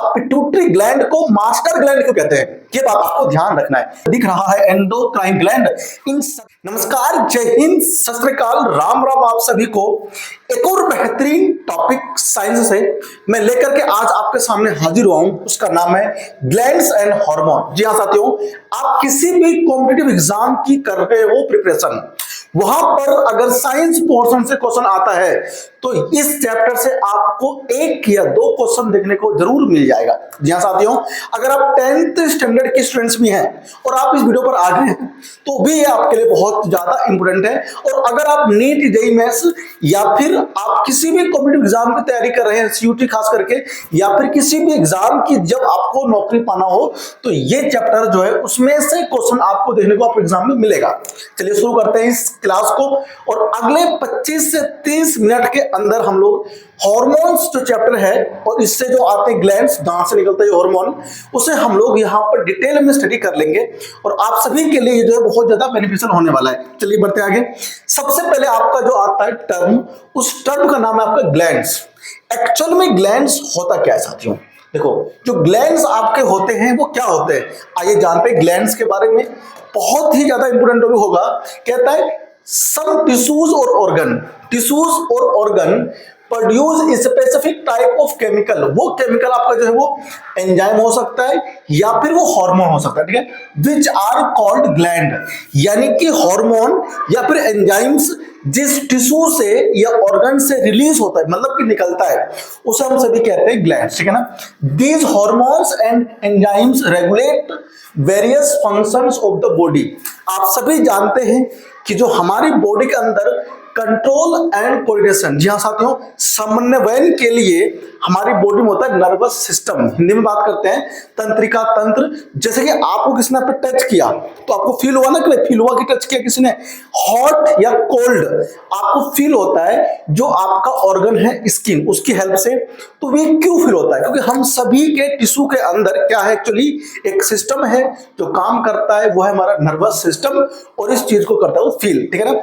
अब pituitary gland को master gland क्यों कहते हैं, ये बात आपको ध्यान रखना है। दिख रहा है एंडोक्राइन ग्लैंड। नमस्कार, जय हिंद, सत श्री अकाल, राम राम आप सभी को। एक और बेहतरीन टॉपिक साइंस से मैं लेकर के आज आपके सामने हाजिर हुआ हूं। उसका नाम है ग्लैंड्स एंड हार्मोन। जी हाँ साथियों, आप किसी भी कॉम्पिटिटिव एग्जाम की कर रहे हो प्रिपरेशन, वहां पर अगर साइंस पोर्शन से क्वेश्चन आता है तो इस चैप्टर से आपको एक या दो क्वेश्चन देखने को जरूर मिल जाएगा। जी हाँ साथियों, अगर आप 10th स्टैंडर्ड के स्टूडेंट्स भी हैं और आप इस वीडियो पर आ गए हैं तो भी ये आपके लिए बहुत ज्यादा इंपॉर्टेंट है। और अगर आप नीट, जेईई मेंस या फिर आप किसी भी कॉम्पिटिटिव एग्जाम की तैयारी कर रहे हैं, सीयूटी खास करके, या फिर किसी भी एग्जाम की जब आपको नौकरी पाना हो, तो ये चैप्टर जो है उसमें से क्वेश्चन आपको देखने को आपके एग्जाम में मिलेगा। चलिए शुरू करते हैं इस क्लास को, और अगले 25 से 30 मिनट के अंदर हम लोग हार्मोन्स जो चैप्टर है और इससे जो आते हैं ग्लैंड्स, दांत से निकलते हैं हार्मोन, उसे हम लोग यहाँ पर डिटेल में स्टडी कर लेंगे और आप सभी के लिए ये जो है बहुत ज्यादा बेनिफिशियल होने वाला है। चलिए बढ़ते आगे। सबसे पहले आपका जो आता है टर्म, उस टर्म का नाम है आपका ग्लैंड्स। एक्चुअल में ग्लैंड्स होता क्या है साथियों? देखो, जो ग्लैंड्स आपके होते हैं वो क्या होते हैं, आइए जानते हैं ग्लैंड्स के बारे में। बहुत ही ज्यादा इंपोर्टेंट टॉपिक होगा। कहता है some tissues और organ produce specific type of chemical. वो केमिकल आपका जो है वो एंजाइम हो सकता है या फिर वो हार्मोन हो सकता है, ठीक है, विच आर कॉल्ड ग्लैंड। यानी कि हार्मोन या फिर एंजाइम्स जिस टिश्यू से या ऑर्गन से रिलीज होता है, मतलब कि निकलता है, उसे हम सभी कहते हैं ग्लैंड, ठीक है ना। These hormones and enzymes regulate various functions of the body. आप सभी जानते हैं कि जो हमारी बॉडी के अंदर कंट्रोल एंड कोऑर्डिनेशन, जी हाँ साथियों, समन्वय के लिए हमारी बॉडी में होता है नर्वस सिस्टम। हिंदी में बात करते हैं तंत्रिका तंत्र। जैसे कि आपको किसी ने टच किया तो आपको फील हुआ ना, कि फील हुआ कि टच किया किसी ने, हॉट या कोल्ड आपको फील होता है। जो आपका ऑर्गन है स्किन, उसकी हेल्प से। तो वे क्यों फील होता है? क्योंकि हम सभी के टिश्यू के अंदर क्या है, एक्चुअली एक सिस्टम है जो काम करता है, वो है हमारा नर्वस सिस्टम, और इस चीज को करता है वो फील, ठीक है ना।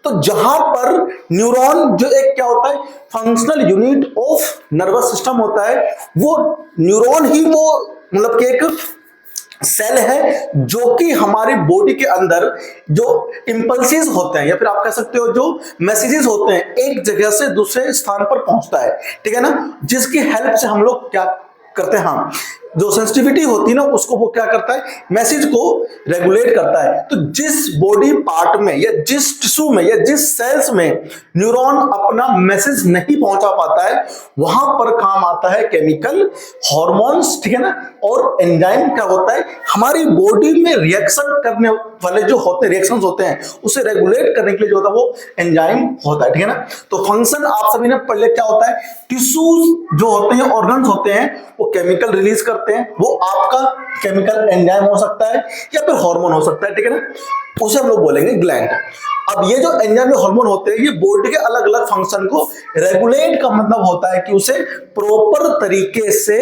तो जहां पर न्यूरॉन जो एक क्या होता है, functional unit of nervous system होता है, वो न्यूरॉन ही वो मतलब कि एक सेल है जो कि हमारी बॉडी के अंदर जो इंपल्सेस होते हैं या फिर आप कह सकते हो जो मैसेजेस होते हैं, एक जगह से दूसरे स्थान पर पहुंचता है, ठीक है ना, जिसकी हेल्प से हम लोग क्या करते हैं, हाँ, जो सेंसिटिविटी होती है ना, उसको वो क्या करता है, मैसेज को रेगुलेट करता है। तो जिस बॉडी पार्ट में या जिस टिश्यू में या जिस सेल्स में न्यूरॉन अपना मैसेज नहीं पहुंचा पाता है, वहां पर काम आता है केमिकल, हार्मोन्स, ठीक है ना। और एंजाइम क्या होता है, हमारी बॉडी में रिएक्शन करने वाले जो होते हैं, रिएक्शंस होते हैं, उसे रेगुलेट करने के लिए जो होता है वो एंजाइम होता है, ठीक है ना। तो फंक्शन आप सभी ने पढ़ लिया क्या होता है, टिश्यूज जो होते हैं, ऑर्गन्स होते हैं, वो केमिकल रिलीज करते हैं। वो आपका केमिकल एंजाइम हो सकता है या फिर हार्मोन हो सकता है, ठीक है ना, उसे हम लोग बोलेंगे ग्लैंड। अब ये जो एंजाइम या हार्मोन होते हैं, ये बॉडी के अलग अलग फंक्शन को रेगुलेट का मतलब होता है कि उसे प्रॉपर तरीके से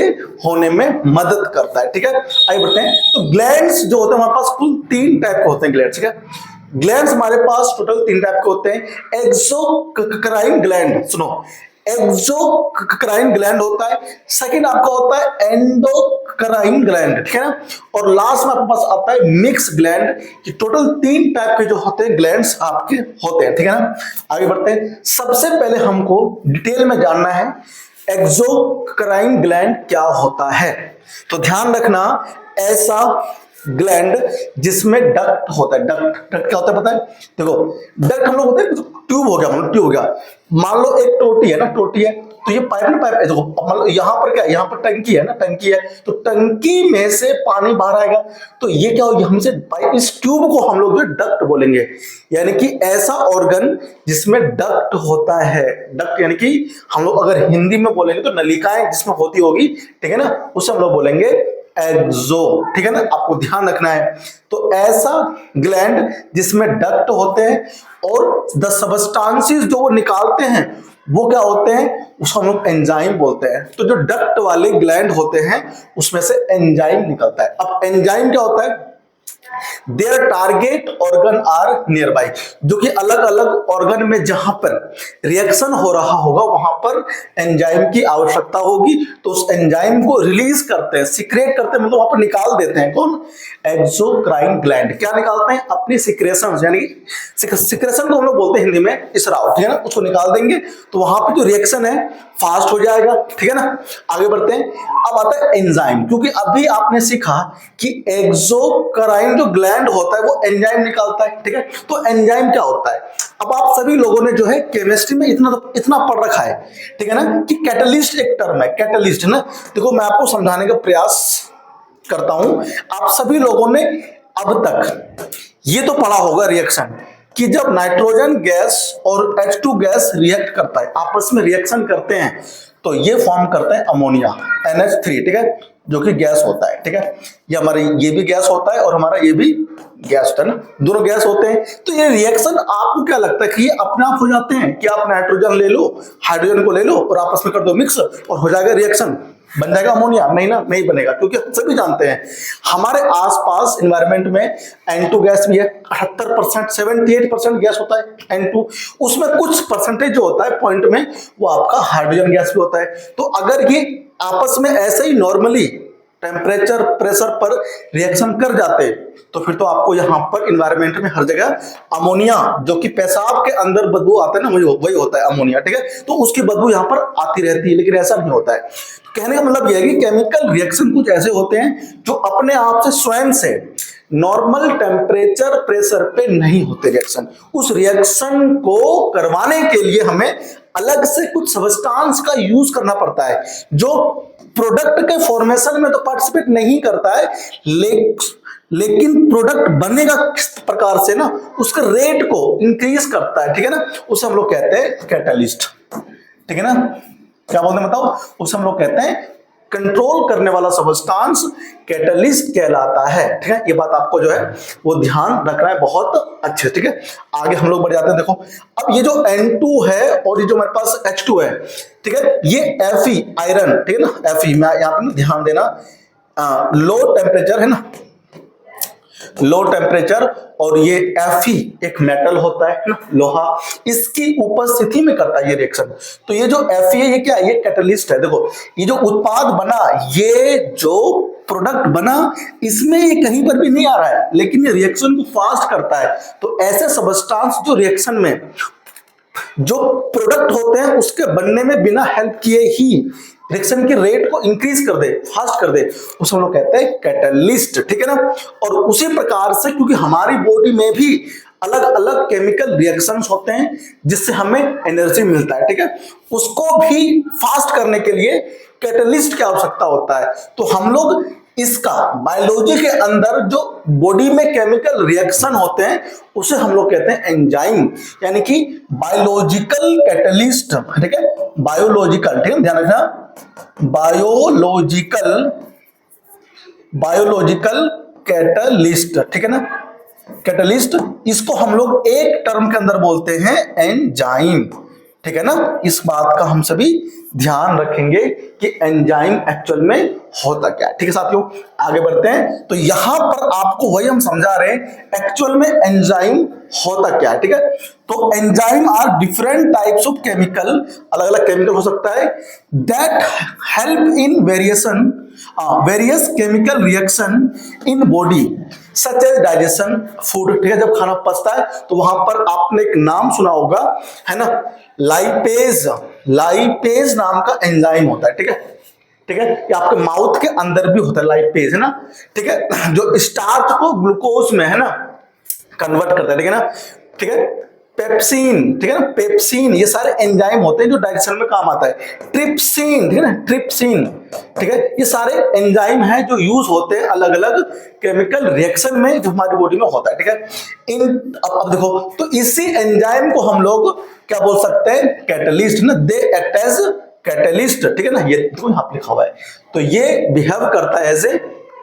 होने में मदद करता है, ठीक है। आइए बढ़ते हैं। तो ग्लैंड्स जो होते हैं हमारे पास कुल 3 टाइप के होते हैं ग्लैंड्स, ठीक है। ग्लैंड्स हमारे पास टोटल 3 टाइप के होते हैं। एक्सोक्राइन ग्लैंड, सुनो, एक्सोक्राइन ग्लैंड होता है। सेकंड आपका होता है एंडोक्राइन ग्लैंड, ठीक है ना। और लास्ट में आपके पास आता है मिक्स ग्लैंड। ये टोटल 3 टाइप के जो होते हैं ग्लैंड्स आपके होते हैं, ठीक है ना। आगे बढ़ते हैं। सबसे पहले हमको डिटेल में जानना है एक्सोक्राइन ग्लैंड क्या होता है। तो ध्यान रखना, ऐसा ग्लैंड जिसमें डक्ट होता है। डक्ट क्या होता है पता है? देखो, डक्ट हम लोग होते हैं, ट्यूब हो गया, मतलब ट्यूब हो गया। मान लो एक टोटी है ना, टोटी है, तो ये पाइप ना, पाइप है, देखो मतलब यहाँ पर क्या है, यहाँ पर टंकी है ना, टंकी है, तो टंकी में से पानी बाहर आएगा, तो ये क्या होगा, हमसे पाइप, इस ट्यूब को हम लोग जो डक्ट बोलेंगे। यानी कि ऐसा ऑर्गन जिसमें डक्ट होता है। डक्ट यानी कि हम लोग अगर हिंदी में बोलेंगे तो नलिकाएं जिसमें होती होगी, ठीक है ना, उसे हम लोग बोलेंगे एक्सो, ठीक है ना, आपको ध्यान रखना है। तो ऐसा ग्लैंड जिसमें डक्ट होते हैं और द सबस्टांसेस जो वो निकालते हैं वो क्या होते हैं, उसको हम लोग एंजाइम बोलते हैं। तो जो डक्ट वाले ग्लैंड होते हैं उसमें से एंजाइम निकलता है। अब एंजाइम क्या होता है, their target organ are nearby, जो कि अलग अलग ऑर्गन में जहां पर रिएक्शन हो रहा होगा वहां पर एंजाइम की आवश्यकता होगी, तो उस एंजाइम को रिलीज करते हैं, सिक्रेट करते हैं, मतलब वहां पर निकाल देते हैं। कौन? Exocrine gland. क्या निकालते हैं? अपनी सिक्रेशन, यानी सिक्रेशन को हम लोग बोलते हैं हिंदी में इसराव, ठीक है ना, उसको निकाल देंगे तो वहां पर जो रिएक्शन है फास्ट हो जाएगा, ठीक है ना। आगे बढ़ते हैं। अब आता है एंजाइम, क्योंकि अभी आपने सीखा कि एक्सोक्राइन जो ग्लैंड होता है वो एंजाइम निकालता है, ठीक है। तो एंजाइम क्या होता है? अब आप सभी लोगों ने जो है केमिस्ट्री में इतना पढ़ रखा है, ठीक है ना, कि कैटलिस्ट एक टर्म है, कैटलिस्ट है ना। देखो मैं आपको समझाने का प्रयास करता हूं। आप सभी लोगों ने अब तक ये तो पढ़ा होगा रिएक्शन, कि जब नाइट्रोजन गैस और H2 गैस रिएक्ट करता है, आपस में रिएक्शन करते हैं, तो ये फॉर्म करता है अमोनिया NH3, ठीक है, जो कि गैस होता है, ठीक है। ये हमारे ये भी गैस होता है और हमारा ये भी गैस होता है ना, दोनों गैस होते हैं। तो ये रिएक्शन आपको क्या लगता है कि ये अपने आप हो जाते हैं? कि आप नाइट्रोजन ले लो, हाइड्रोजन को ले लो और आपस में कर दो मिक्स और हो जाएगा रिएक्शन, बन जाएगा अमोनिया? नहीं ना, नहीं बनेगा, क्योंकि सभी जानते हैं हमारे आसपास एनवायरनमेंट में N2 गैस भी है, 78%, 78% गैस होता है N2, उसमें कुछ परसेंटेज जो होता है पॉइंट में वो आपका हाइड्रोजन गैस भी होता है। तो अगर ये आपस में ऐसे ही नॉर्मली टेम्परेचर प्रेशर पर रिएक्शन कर जाते तो फिर तो आपको यहाँ पर इन्वायरमेंट में हर जगह अमोनिया, जो कि पेशाब के अंदर बदबू आता है ना, वही होता है अमोनिया, ठीक है। तो उसकी बदबू यहाँ पर आती रहती है, लेकिन ऐसा नहीं होता है। कहने का मतलब यह है कि केमिकल रिएक्शन कुछ ऐसे होते हैं जो अपने आप से स्वयं से नॉर्मल टेम्परेचर प्रेशर पे नहीं होते रिएक्शन। उस रिएक्शन को करवाने के लिए हमें अलग से कुछ सब्सटेंस का यूज करना पड़ता है, जो प्रोडक्ट के फॉर्मेशन में तो पार्टिसिपेट नहीं करता है, लेकिन प्रोडक्ट बनेगा किस प्रकार से ना, उसके रेट को इंक्रीज करता है, ठीक है ना। उसे हम लोग कहते हैं कैटलिस्ट, ठीक है ना। क्या बोलते हैं बताओ? उसे हम लोग कहते हैं कंट्रोल करने वाला सब्सटेंस कैटलिस्ट कहलाता है, ठीक है। ये बात आपको जो है वो ध्यान रखना है बहुत अच्छे, ठीक है। आगे हम लोग बढ़ जाते हैं। देखो अब ये जो N2 है और ये जो हमारे पास H2 है, ठीक है, ये Fe आयरन, ठीक है ना, Fe में यहाँ पे ना ध्यान देना, लो टेम्परेचर है ना, लो टेम्परेचर, और ये Fe एक मेटल होता है ना, लोहा, इसकी उपस्थिति में करता है ये रिएक्शन। तो ये जो Fe है ये क्या है? ये कैटलिस्ट है। देखो ये जो उत्पाद बना, ये जो प्रोडक्ट बना, इसमें ये कहीं पर भी नहीं आ रहा है, लेकिन ये रिएक्शन को फास्ट करता है। तो ऐसे सब्सटेंस जो रिएक्शन में जो प्रोडक्ट होते हैं उसके बनने में बिना हेल्प किए ही रिएक्शन के रेट को इंक्रीज कर दे, फास्ट कर दे, उसे हम लोग कहते हैं कैटलिस्ट, ठीक है ना। और उसी प्रकार से क्योंकि हमारी बॉडी में भी अलग अलग केमिकल रिएक्शंस होते हैं जिससे हमें एनर्जी मिलता है, ठीक है, उसको भी फास्ट करने के लिए कैटलिस्ट की आवश्यकता होता है। तो हम लोग इसका बायोलॉजी के अंदर जो बॉडी में केमिकल रिएक्शन होते हैं उसे हम लोग कहते हैं एंजाइम, यानी कि बायोलॉजिकल कैटलिस्ट, ठीक है, बायोलॉजिकल, ठीक है, ध्यान रखना, बायोलॉजिकल कैटलिस्ट, ठीक है ना, कैटलिस्ट, इसको हम लोग एक टर्म के अंदर बोलते हैं एंजाइम, ठीक है ना। इस बात का हम सभी ध्यान रखेंगे कि एंजाइम एक्चुअल में होता क्या है, ठीक है साथियों। आगे बढ़ते हैं। तो यहां पर आपको वही हम समझा रहे हैं एक्चुअल में एंजाइम होता क्या है, ठीक है। तो enzyme are different types of chemical, अलग अलग केमिकल हो सकता है, that help in various chemical reaction in body such as digestion food, ठीक है। जब खाना पचता है तो वहां पर आपने एक नाम सुना होगा, है ना, लाइपेज नाम का एंजाइम होता है, ठीक है, ठीक है। ये आपके माउथ के अंदर भी होता है लाइपेज, है ना, ठीक है, जो स्टार्च को ग्लूकोज में, है ना, कन्वर्ट करता है, ठीक है ना, ठीक है। पेप्सिन, ठीक है ना, पेप्सिन, ये सारे एंजाइम होते हैं जो डाइजेशन में काम आता है। ट्रिप्सिन, ठीक है ना, ट्रिप्सिन, ठीक है, ये सारे एंजाइम हैं जो यूज होते हैं अलग अलग केमिकल रिएक्शन में जो हमारी बॉडी में होता है, ठीक है। अब देखो, तो इसी एंजाइम को हम लोग क्या बोल सकते हैं? कैटलिस्ट ना, दे एक्ट एज कैटलिस्ट, ठीक है ना, ये तो यहाँ पे लिखा हुआ है। तो ये बिहेव करता है एज ए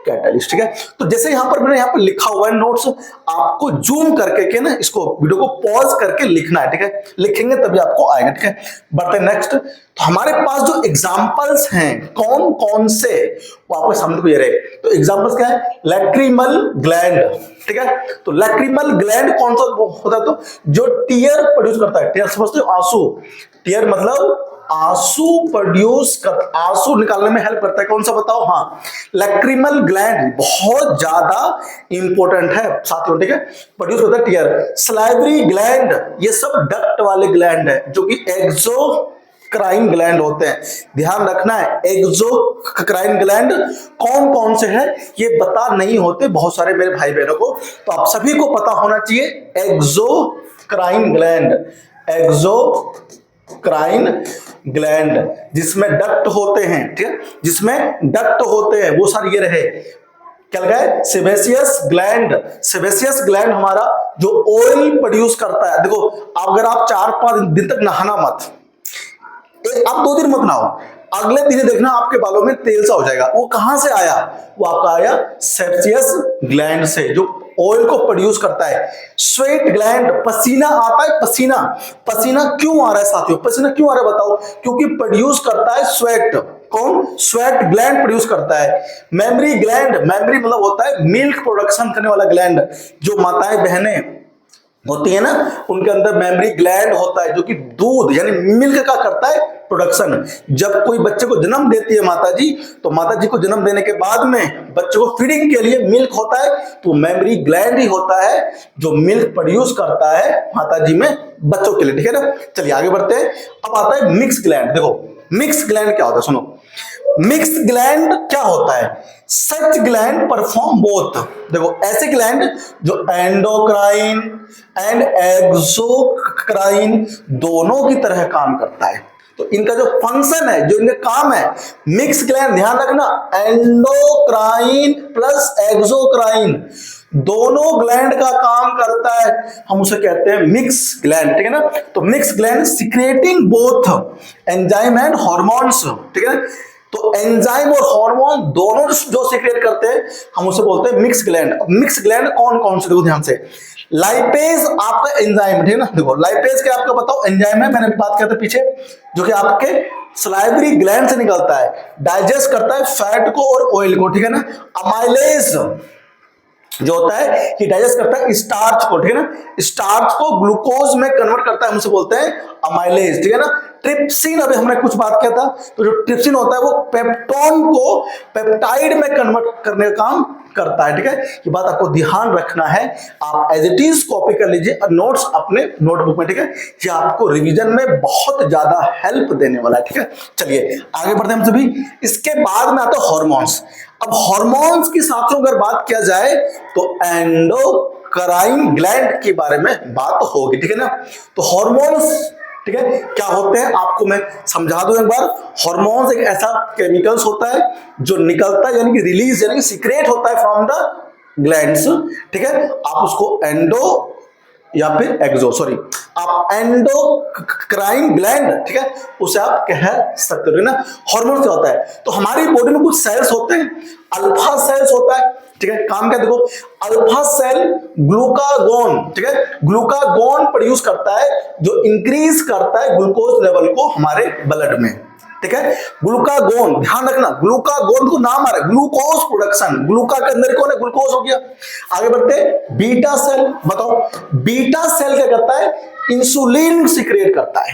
कैटलिस्ट, ठीक है। तो जैसे यहाँ पर मैंने यहाँ पर लिखा हुआ है नोट्स, आपको जूम करके के ना इसको वीडियो को पॉज करके लिखना है, ठीक है। लिखेंगे तभी आपको आएगा, ठीक है। बढ़ते हैं नेक्स्ट। तो हमारे पास जो एग्जांपल्स हैं कौन कौन से, वो आपके सामने को ये रहे। तो एग्जांपल्स क्या है, लैक्रिमल ग्लैंड, ठीक है। तो लैक्रिमल ग्लैंड कौन सा होता है, तो जो टीयर प्रोड्यूस करता है। टीयर समझते हो, आंसू। टीयर मतलब आंसू प्रोड्यूस कर, आंसू निकालने में हेल्प करता है। कौन सा बताओ, हाँ, लैक्रिमल ग्लैंड बहुत ज्यादा इंपॉर्टेंट है साथियों, ठीक है। प्रोड्यूस करता है टीयर। सलाइवरी ग्लैंड, ये सब डक्ट वाले ग्लैंड है जो कि एक्सोक्राइन ग्लैंड होते हैं। ध्यान रखना है, एक्सोक्राइन ग्लैंड कौन कौन से हैं ये पता नहीं होते बहुत सारे मेरे भाई बहनों को, तो आप सभी को पता होना चाहिए एक्सोक्राइन ग्लैंड। एक्सोक्राइन ग्लैंड जिसमें डक्ट होते हैं, ठीक है, जिसमें डक्ट होते हैं वो सारे ये रहे। क्या लगा है, सेबेसियस ग्लैंड। सेबेसियस ग्लैंड हमारा जो ऑयल प्रोड्यूस करता है। देखो अगर आप 4-5 दिन तक नहाना मत, आप 2 दिन मत नहाओ, अगले दिन देखना आपके बालों में तेल सा हो जाएगा। वो कहां से आया, वो आपका आया सेबेसियस ग्लैंड से, जो ऑयल को प्रोड्यूस करता है। स्वेट ग्लैंड, पसीना आता है, पसीना। पसीना क्यों आ रहा है साथियों, पसीना क्यों आ रहा है बताओ, क्योंकि प्रोड्यूस करता है स्वेट। कौन, स्वेट ग्लैंड प्रोड्यूस करता है। मेमरी ग्लैंड, मेमरी मतलब होता है मिल्क प्रोडक्शन करने वाला ग्लैंड। जो माताएं बहनें होती है ना, उनके अंदर मेमरी ग्लैंड होता है जो कि दूध यानी मिल्क का करता है प्रोडक्शन। जब कोई बच्चे को जन्म देती है माता जी, तो माता जी को जन्म देने के बाद में बच्चे को फीडिंग के लिए मिल्क होता है, तो मेमरी ग्लैंड ही होता है जो मिल्क प्रोड्यूस करता है माता जी में बच्चों के लिए, ठीक है ना। चलिए आगे बढ़ते हैं। अब आता है मिक्स ग्लैंड। देखो मिक्स ग्लैंड क्या होता है, सुनो। मिक्स ग्लैंड क्या होता है, सच ग्लैंड परफॉर्म बोथ। देखो ऐसे ग्लैंड जो एंडोक्राइन एंड एक्सोक्राइन दोनों की तरह काम करता है। तो इनका जो फंक्शन है, जो इनका काम है, मिक्स ग्लैंड, ध्यान रखना, एंडोक्राइन प्लस एक्सोक्राइन दोनों ग्लैंड का काम करता है, हम उसे कहते हैं मिक्स ग्लैंड, ठीक है ना। तो mix gland secreting both enzyme and hormones, ठीक है। तो एंजाइम और हार्मोन दोनों जो सीक्रेट करते हैं हम उसे बोलते हैं मिक्स ग्लैंड। मिक्स ग्लैंड कौन कौन से, देखो ध्यान से। लाइपेज आपका एंजाइम, ठीक है ना। देखो लाइपेज क्या आपका बताओ एंजाइम है, मैंने भी बात किया था पीछे, जो कि आपके सलाइवरी ग्लैंड से निकलता है, डाइजेस्ट करता है फैट को और ऑयल को, ठीक है ना। अमाइलेज जो होता है कि डाइजेस्ट करता है स्टार्च को, ठीक है ना। स्टार्च को ग्लूकोज में कन्वर्ट करता है, हम उसे बोलते हैं अमाइलेज, ठीक है ना। ट्रिप्सिन, अभी हमने कुछ बात किया था, तो जो ट्रिप्सिन होता है वो पेप्टोन को पेप्टाइड में कन्वर्ट करने का काम करता है, ठीक है। ये बात आपको ध्यान रखना है, आप एज इट इज कॉपी कर लीजिए नोट्स अपने नोटबुक में, ठीक है। ये आपको रिवीजन में बहुत ज्यादा हेल्प देने वाला है, ठीक है। चलिए आगे बढ़ते हैं हम सभी। इसके बाद में आता है हॉर्मोन्स। अब हॉर्मोन्स की साथियों अगर बात किया जाए तो एंडोक्राइन ग्लैंड के बारे में बात होगी, ठीक है ना। तो हॉर्मोन्स, ठीक है, क्या होते हैं आपको मैं समझा दूं एक बार। हॉर्मोन्स एक ऐसा केमिकल्स होता है जो निकलता है यानी कि रिलीज यानी कि सीक्रेट होता है फ्रॉम द ग्लैंड्स, ठीक है। आप उसको एंडो या फिर एक्सो, सॉरी, आप एंडोक्राइन ग्लैंड, ठीक है, उसे आप कह सकते हो ना। हार्मोन क्या होता है, तो हमारी बॉडी में कुछ सेल्स होते हैं, अल्फा सेल्स होता है, ठीक है। काम क्या, देखो अल्फा सेल ग्लूकागोन, ठीक है, ग्लूकागोन प्रोड्यूस करता है जो इंक्रीज करता है ग्लूकोज लेवल को हमारे ब्लड में, ठीक है। ग्लूकागोन, ध्यान रखना, ग्लूकागोन को नाम आ रहा है ग्लूकोज प्रोडक्शन। ग्लूका के अंदर कौन है, ग्लूकोज हो गया। आगे बढ़ते, बीटा सेल, बताओ बीटा सेल क्या करता है, इंसुलिन सीक्रेट करता है,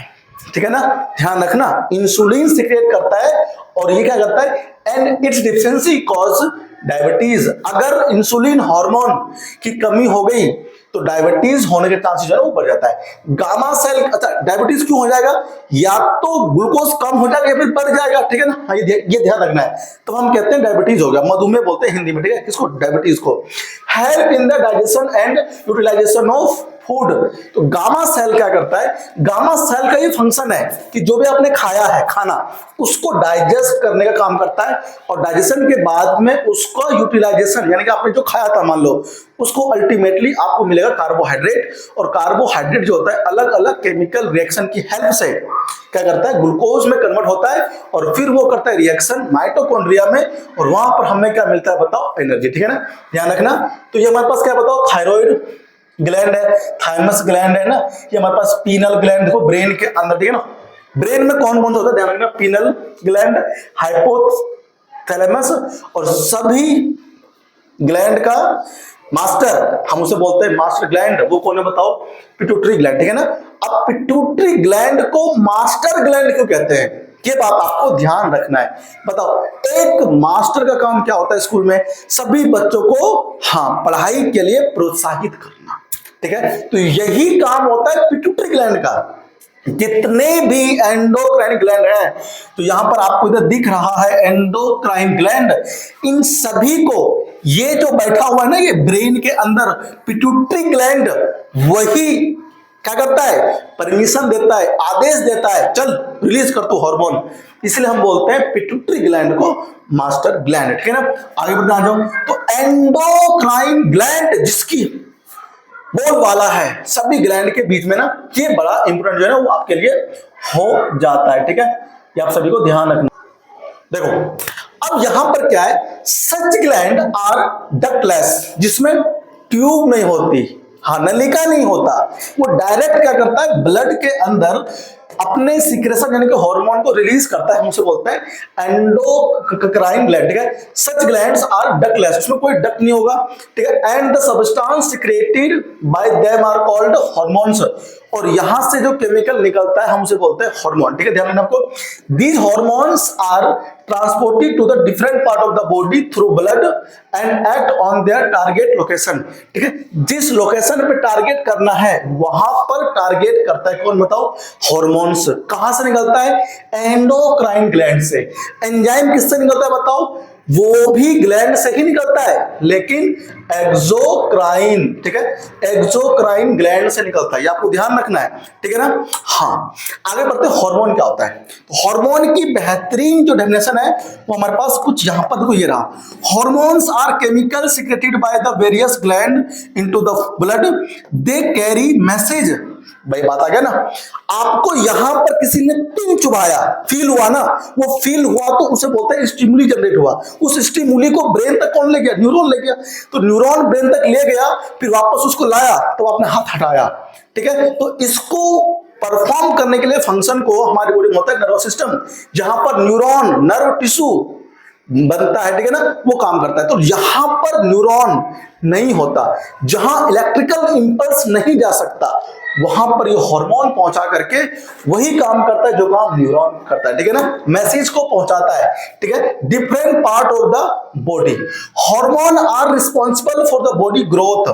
ठीक है ना। ध्यान रखना, इंसुलिन सीक्रेट करता है और ये क्या करता है, and it's deficiency cause diabetes. अगर इंसुलिन हार्मोन की कमी हो गई तो डायबिटीज होने के चांसेस जो है वो बढ़ जाता है। गामा सेल, अच्छा डायबिटीज क्यों हो जाएगा, या तो ग्लूकोज कम हो जाएगा या फिर बढ़ जाएगा, ठीक है ना। हाँ, ये ध्यान रखना है। तो हम कहते हैं डायबिटीज हो गया, मधुमेह बोलते हैं हिंदी में, ठीक है, किसको, डायबिटीज को। Help in the digestion and utilisation of food. तो गामा सेल क्या करता है, गामा सेल का ये फंक्शन है कि जो भी आपने खाया है खाना उसको डाइजेस्ट करने का काम करता है, और डाइजेशन के बाद में उसको यूटिलाइजेशन यानी कि आपने जो खाया था मान लो उसको अल्टीमेटली आपको मिलेगा कार्बोहाइड्रेट, और कार्बोहाइड्रेट जो होता है अलग अलग केमिकल रिएक्शन की हेल्प से क्या करता है, ग्लूकोज में कन्वर्ट होता है, और फिर वो करता है रिएक्शन माइटोकॉन्ड्रिया में, और वहां पर हमें क्या मिलता है बताओ, एनर्जी। ठीक है ना, ध्यान रखना। तो ये हमारे पास क्या बताओ, थायराइड ग्लैंड है, थाइमस ग्लैंड है ना, ये हमारे पास पीनल ग्लैंड, देखो ब्रेन के अंदर, ठीक है ना। ब्रेन में कौन कौन सा होता है ध्यान रखना, पीनल ग्लैंड, हाइपोथैलेमस, और सभी ग्लैंड का मास्टर हम उसे बोलते हैं मास्टर ग्लैंड, वो कौन है बताओ, पिट्यूटरी ग्लैंड। ठीक है ना। अब पिट्यूटरी ग्लैंड को मास्टर ग्लैंड क्यों कहते हैं, ये बात आपको ध्यान रखना है। बताओ, एक मास्टर का काम क्या होता है स्कूल में, सभी बच्चों को हाँ पढ़ाई के लिए प्रोत्साहित करना। ठीक है, तो यही काम होता है पिट्यूटरी ग्लैंड का। जितने भी एंडोक्राइन ग्लैंड हैं, तो यहां पर आपको इधर दिख रहा है एंडोक्राइन ग्लैंड, इन सभी को ये जो बैठा हुआ है ना ये ब्रेन के अंदर पिट्यूटरी ग्लैंड, वही क्या करता है, परमिशन देता है, आदेश देता है, चल रिलीज कर तू हार्मोन, इसलिए हम बोलते हैं पिट्यूटरी ग्लैंड को मास्टर ग्लैंड। ठीक है ना, आगे बढ़ते आ जाओ। तो एंडोक्राइन ग्लैंड जिसकी बोल वाला है सभी ग्लैंड के बीच में ना, ये बड़ा इंपोर्टेंट जो है ना वो आपके लिए हो जाता है। ठीक है, ये आप सभी को ध्यान रखना। देखो अब यहां पर क्या है, सच ग्लैंड आर डक्टलेस, जिसमें ट्यूब नहीं होती, हाँ नलिका नहीं होता, वो डायरेक्ट क्या करता है ब्लड के अंदर अपने सिक्रेशन यानी कि हार्मोन को रिलीज करता है, हम उसे बोलते हैं एंडोक्राइन ग्लैंड। ठीक है, सच ग्लैंड्स आर डक्टलेस, उसमें कोई डक्ट नहीं होगा। ठीक है, and the substance secreted by them are called hormones, और यहां से जो केमिकल निकलता है हम उसे बोलते हैं हार्मोन। ठीक है, ध्यान रखना आपको, these hormones are transported to the different part of the body through blood and act on their target location. ठीक है, जिस लोकेशन पे टारगेट करना है वहां पर टारगेट करता है कौन बताओ, हार्मोन्स। कहां से निकलता है, एंडोक्राइन ग्लैंड से। एंजाइम किससे निकलता है बताओ, वो भी ग्लैंड से ही निकलता है, लेकिन एक्सोक्राइन, ठीक है, एक्सोक्राइन ग्लैंड से निकलता है, ये आपको ध्यान रखना है। ठीक है ना। हाँ, आगे बढ़ते हैं, हार्मोन क्या होता है। तो हार्मोन की बेहतरीन जो डेफिनेशन है वो हमारे पास कुछ यहां पर देखो, ये रहा, hormones are chemical secreted by the various gland into the blood, they carry message. भाई बात आ गया ना, आपको यहां पर किसी ने पिन चुभाया, फील हुआ ना, वो फील हुआ तो उसे बोलते हैं स्टिमुली जनरेट हुआ, उस स्टिमुली को ब्रेन तक कौन ले गया, न्यूरॉन ले गया, तो न्यूरॉन ब्रेन तक ले गया, फिर वापस उसको लाया तो आपने हाथ हटाया। ठीक है, तो इसको परफॉर्म करने के लिए फंक्शन को हमारी बॉडी में होता है नर्वस सिस्टम, जहां पर न्यूरॉन नर्व टिश्यू बनता है। ठीक है ना, वो काम करता है। तो यहां पर न्यूरॉन नहीं होता, जहां इलेक्ट्रिकल इंपल्स नहीं जा सकता वहां पर ये हार्मोन पहुंचा करके वही काम करता है जो काम न्यूरॉन करता है। ठीक है ना, मैसेज को पहुंचाता है। ठीक है, different part of the body, hormone are responsible for the body growth.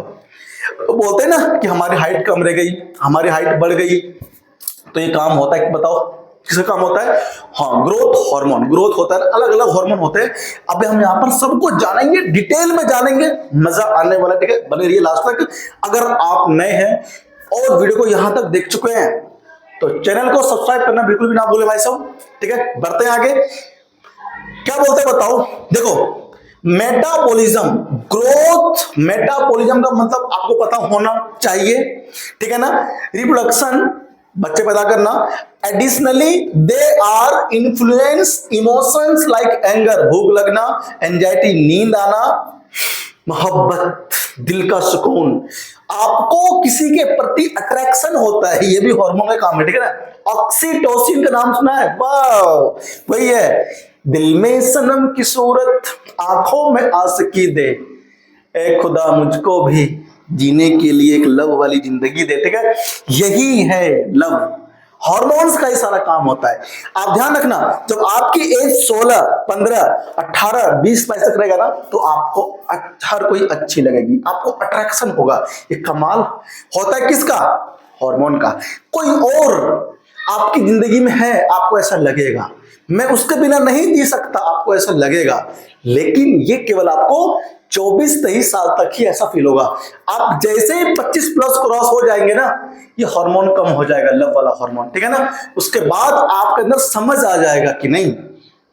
बोलते हैं ना कि हमारी हाइट कम रह गई, हमारी हाइट बढ़ गई, तो ये काम होता है, बताओ किसका काम होता है, हाँ ग्रोथ हार्मोन, ग्रोथ होता है, अलग अलग हार्मोन होते हैं। अब हम यहाँ पर सबको जानेंगे, डिटेल में जानेंगे, मजा आने वाला। ठीक है, बने रहिए लास्ट तक। अगर आप नए हैं और वीडियो को यहां तक देख चुके हैं तो चैनल को सब्सक्राइब करना बिल्कुल भी ना भूले भाई साहब। ठीक है, बढ़ते हैं आगे, क्या बोलते हैं बताओ। देखो मेटाबॉलिज्म, ग्रोथ, मेटाबॉलिज्म का मतलब आपको पता होना चाहिए। ठीक है ना, रिप्रोडक्शन, बच्चे पैदा करना, additionally they are influence emotions like anger, भूख लगना, एंजाइटी, नींद आना, मोहब्बत, दिल का सुकून, आपको किसी के प्रति अट्रैक्शन होता है, ये भी हार्मोन का काम है। ठीक है ना, ऑक्सीटोसिन का नाम सुना है, वाह वही है, दिल में सनम की सूरत, आंखों में आशिकी दे, ए खुदा मुझको भी जीने के लिए एक लव वाली जिंदगी दे। ठीक है, यही है लव, हार्मोन्स का ही सारा काम होता है। आप ध्यान रखना, जब आपकी एज 16, 15, 18, 20 तक रहेगा ना, तो आपको हर कोई अच्छी लगेगी, आपको अट्रैक्शन होगा। ये कमाल होता है किसका, हार्मोन का। कोई और आपकी जिंदगी में है, आपको ऐसा लगेगा। मैं उसके बिना नहीं जी सकता, आपको ऐसा लगेगा, लेकिन ये केवल आपको 24-23 साल तक ही ऐसा फील होगा। आप जैसे ही 25 प्लस क्रॉस हो जाएंगे ना, ये हार्मोन कम हो जाएगा, लव वाला हार्मोन, ठीक है ना। उसके बाद आपके अंदर समझ आ जाएगा कि नहीं,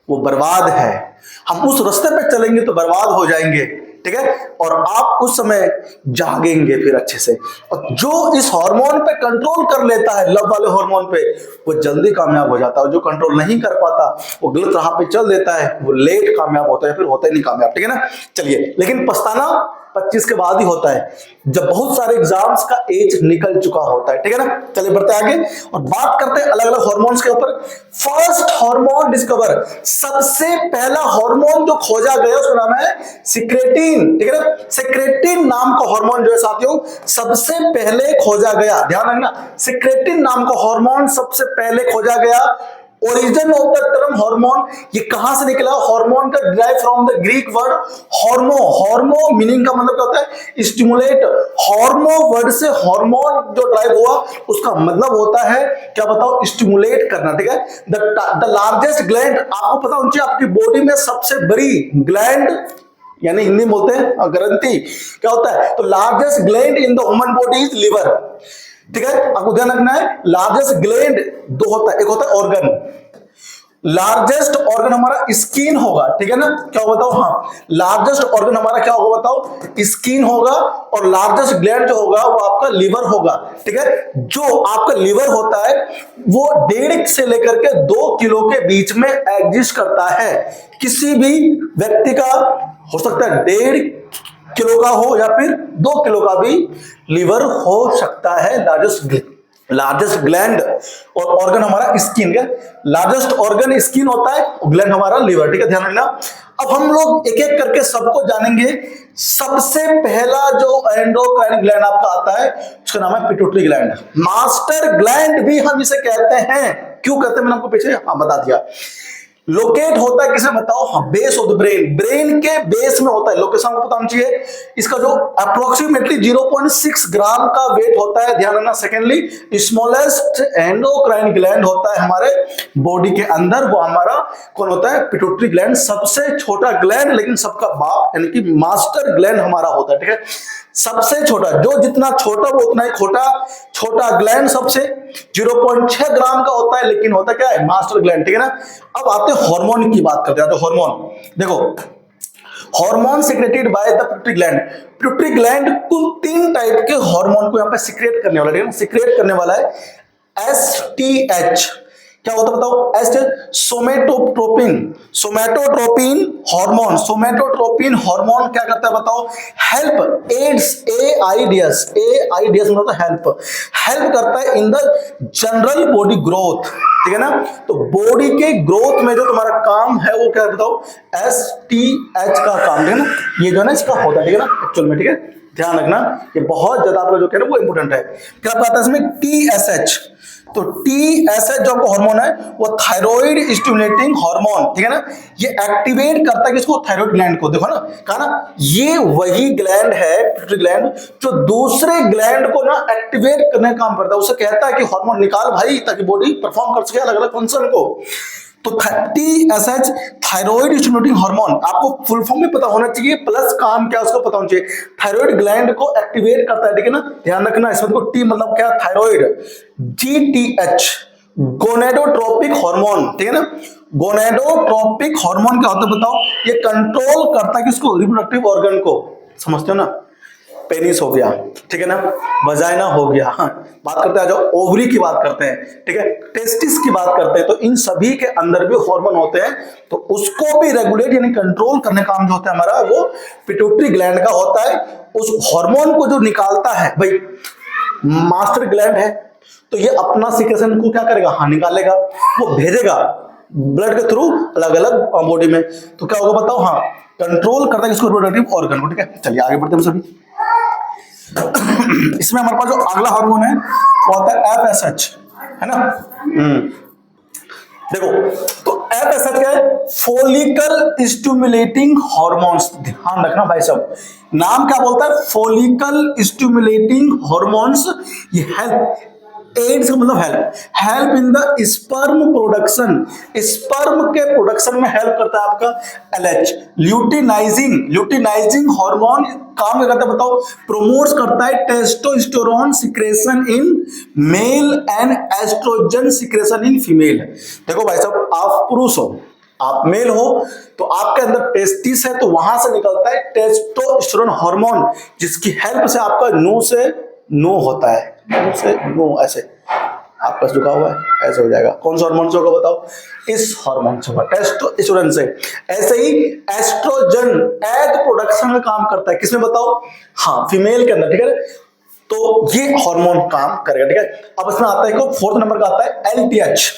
वो बर्बाद है, हम उस रास्ते पे चलेंगे तो बर्बाद हो जाएंगे, ठीक है। और आप उस समय जागेंगे फिर अच्छे से। और जो इस हार्मोन पे कंट्रोल कर लेता है, लव वाले हार्मोन पे, वो जल्दी कामयाब हो जाता है। और जो कंट्रोल नहीं कर पाता, वो गलत राह पे चल देता है, वो लेट कामयाब होता है, फिर होता ही नहीं कामयाब, ठीक है ना। चलिए, लेकिन पछताना 25 के बाद ही होता है, जब बहुत सारे एग्जाम्स का एज निकल चुका होता है, ठीक है ना। चलिए बढ़ते आगे और बात करते हैं अलग अलग हार्मोन्स के ऊपर। फर्स्ट हार्मोन डिस्कवर, सबसे पहला हार्मोन जो खोजा गया उसका नाम है सिक्रेटिन, ठीक है ना। सिक्रेटिन नाम का हार्मोन जो है साथियों सबसे पहले खोजा गया, ध्यान रखना, सिक्रेटिन नाम का हार्मोन सबसे पहले खोजा गया। Origin of the term hormone, ये कहां से निकला? हार्मोन का derive from the Greek word hormo. Hormo meaning का मतलब क्या होता है? स्टिमुलेट। हार्मो वर्ड से हार्मोन जो ड्राइव हुआ उसका मतलब होता है क्या बताओ? स्टिमुलेट करना, ठीक है। द लार्जेस्ट ग्लैंड, आपको पता होना चाहिए आपकी बॉडी में सबसे बड़ी ग्लैंड, यानी हिंदी में बोलते हैं ग्रंथि, क्या होता है? तो largest gland in the human body is liver, ठीक है। आपको ध्यान रखना है, लार्जेस्ट ग्लैंड दो होता है, एक होता है ऑर्गन, लार्जेस्ट ऑर्गन हमारा स्किन होगा, ठीक है ना। क्या होगा बताओ? हाँ, लार्जेस्ट ऑर्गन हमारा क्या होगा बताओ? स्किन होगा। और लार्जेस्ट ग्लैंड जो होगा वो आपका लिवर होगा, ठीक है। जो आपका लिवर होता है वो 1.5 से लेकर के 2 किलो के बीच में एग्जिस्ट करता है। किसी भी व्यक्ति का हो सकता है 1.5 किलो का हो या फिर 2 किलो का भी लिवर हो सकता है। लार्जेस्ट ग्लैंड और ऑर्गन हमारा स्किन, क्या लार्जेस्ट ऑर्गन स्किन होता है, ग्लैंड हमारा लिवर, ठीक है, ध्यान रखना। अब हम लोग एक एक करके सबको जानेंगे। सबसे पहला जो एंडोक्राइन ग्लैंड आपका आता है उसका नाम है पिट्यूटरी ग्लैंड। मास्टर ग्लैंड भी हम इसे कहते हैं। क्यों कहते हैं मैंने आपको पीछे बता दिया। लोकेट होता है किसे बताओ? हाँ, base of the brain, brain के बेस में होता है। लोकेशन को पता होना चाहिए। इसका जो अप्रोक्सीमेटली 0.6 ग्राम का वेट होता है, ध्यान रखना। सेकेंडली, स्मॉलेस्ट एंडोक्राइन ग्लैंड होता है हमारे बॉडी के अंदर, वो हमारा कौन होता है? पिट्यूटरी ग्लैंड, सबसे छोटा ग्लैंड लेकिन सबका बाप, यानी कि मास्टर ग्लैंड हमारा होता है, ठीक है। सबसे छोटा, जो जितना छोटा वो उतना ही छोटा ग्लैंड सबसे 0.6 ग्राम का होता है, लेकिन होता क्या है? मास्टर ग्लैंड, ठीक है ना। अब आते हैं हार्मोन की बात करते हैं। तो हार्मोन देखो, hormone secreted by the pituitary gland. Pituitary gland कुल 3 टाइप के हार्मोन को यहाँ पे सिक्रेट करने वाला है, सिक्रेट करने वाला है। एसटीएच क्या होता है बताओ? Somatotropin, somatotropin hormone. Somatotropin hormone क्या करता है बताओ? हेल्प, एड्स, एआईडीएस, एआईडीएस मतलब हेल्प करता है in the general body growth, ठीक है ना। तो बॉडी के ग्रोथ में जो तुम्हारा काम है वो क्या है बताओ? एसटीएच का काम, है ना, ये जो है ना इसका होता है, ठीक है ना, एक्चुअल में, ठीक है। ध्यान रखना, ये बहुत ज्यादा आपका जो कह रहे हैं वो इंपोर्टेंट है। क्या आता है इसमें? टीएसएच। तो टीएसएच जो हार्मोन है वो थायराइड स्टिमुलेटिंग हार्मोन, ठीक है ना। ये एक्टिवेट करता है किसको? थायराइड ग्लैंड को। देखो ना, कहा ना, ये वही ग्लैंड है पिट्यूटरी ग्लैंड जो दूसरे ग्लैंड को ना एक्टिवेट करने का काम करता है। उसे कहता है कि हार्मोन निकाल भाई, ताकि बॉडी परफॉर्म कर सके अलग अलग फंक्शन को। तो टीएसएच थायराइड स्टिमुलेटिंग हार्मोन, आपको फुल फॉर्म में पता होना चाहिए, प्लस काम क्या उसको पता होना चाहिए। थायराइड ग्लैंड को एक्टिवेट करता है, ठीक है ना। ध्यान रखना, इसमें देखो टी मतलब क्या? थायराइड। जीटीएच गोनेडोट्रोपिक हार्मोन, ठीक है ना। गोनेडोट्रोपिक हार्मोन क्या होता है बताओ? ये कंट्रोल करता है किसको? रिप्रोडक्टिव ऑर्गन को। समझते हो ना? पेनिस हो गया, ठीक है ना, वजाइना हो गया, हाँ। बात करते हैं, जो ओवरी की बात करते हैं, ठीक है, टेस्टिस की बात करते हैं, तो इन सभी के अंदर भी हार्मोन होते हैं। तो उसको भी रेगुलेट यानी कंट्रोल करने का काम जो होता है हमारा वो पिट्यूटरी ग्लैंड का होता है। उस हार्मोन को जो निकालता है भाई मास्टर ग्लैंड है, तो ये अपना सीक्रेशन को क्या करेगा? हाँ, निकालेगा, वो भेजेगा ब्लड के थ्रू अलग अलग बॉडी में। तो क्या होगा बताओ? हाँ, कंट्रोल करता है इसको, रिप्रोडक्टिव ऑर्गन को, ठीक है। चलिए आगे बढ़ते हैं सभी। इसमें हमारे पास जो अगला हार्मोन है वो आता है एफएसएच, है ना। देखो, तो एफएसएच क्या है? Follicle stimulating hormones. ध्यान रखना भाई साहब, नाम क्या बोलता है? Follicle stimulating hormones. ये हेल्प एड्स का मतलब help, help in the sperm production, sperm के प्रोडक्शन में हेल्प करता है आपका एलएच। ल्यूटिनाइजिंग, ल्यूटिनाइजिंग हार्मोन काम क्या करता है बताओ, प्रोमोट्स करता है testosterone secretion in male and estrogen secretion in female. देखो भाई साहब, आप पुरुष हो, आप मेल हो, तो आपके अंदर टेस्टिस है, तो वहां से निकलता है टेस्टोस्टेरोन हार्मोन, जिसकी हेल्प से आपका नो से नो होता है, नो से नो, ऐसे आपका झुका हुआ है ऐसे हो जाएगा। कौन सा हार्मोन से होगा बताओ, इस हार्मोन से होगा, टेस्टोस्टेरोन से। ऐसे ही एस्ट्रोजन एग प्रोडक्शन में काम करता है, किसमें बताओ, हाँ फीमेल के अंदर, ठीक है। तो ये हार्मोन काम करेगा, ठीक है। अब इसमें आता है, फोर्थ नंबर का आता है एलटीएच,